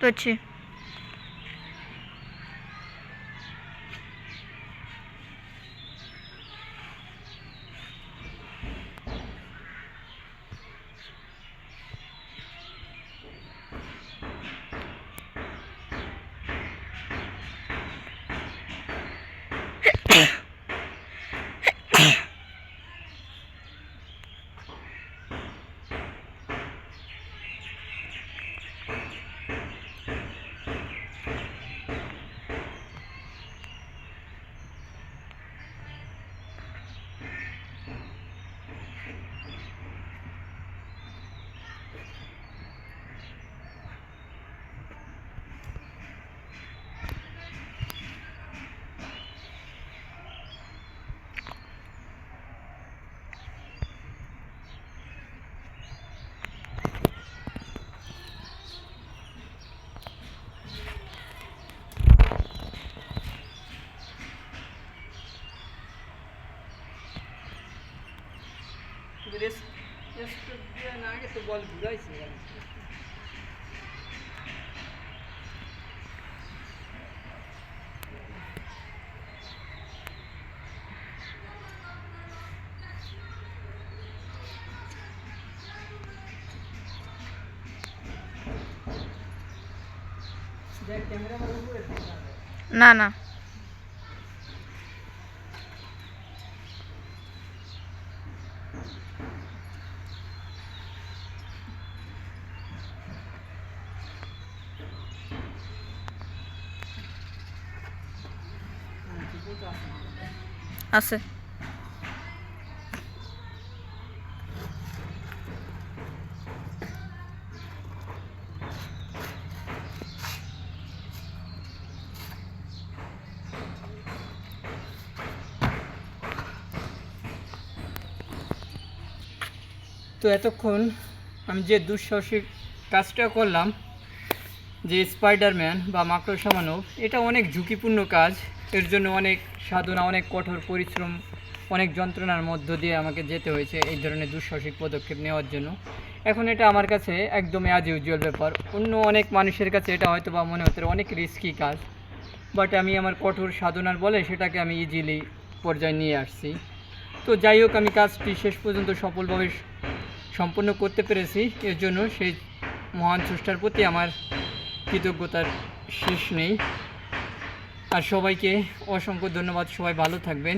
করছি। না না আছে। তো এতক্ষণ আমি যে দুঃসাহসিক কাজটা করলাম, যে স্পাইডারম্যান বা মাকড়সা মানব, এটা অনেক ঝুঁকিপূর্ণ কাজ। এর জন্য অনেক সাধনা, অনেক কঠোর পরিশ্রম, অনেক যন্ত্রণার মধ্য দিয়ে আমাকে যেতে হয়েছে এই ধরনের দুঃসাহসিক পদক্ষেপ নেওয়ার জন্য। এখন এটা আমার কাছে একদমই আজ ইউজুয়াল ব্যাপার। অন্য অনেক মানুষের কাছে এটা হয়তো বা মনে হতে অনেক রিস্কি কাজ, বাট আমি আমার কঠোর সাধনার বলে সেটাকে আমি ইজিলি পর্যায়ে নিয়ে আসছি। তো যাই হোক, আমি কাজটি শেষ পর্যন্ত সফলভাবে সম্পন্ন করতে পেরেছি। এর জন্য সেই মহান স্রষ্টার প্রতি আমার কৃতজ্ঞতার শেষ নেই। আর সবাইকে অসংখ্য ধন্যবাদ। সবাই ভালো থাকবেন।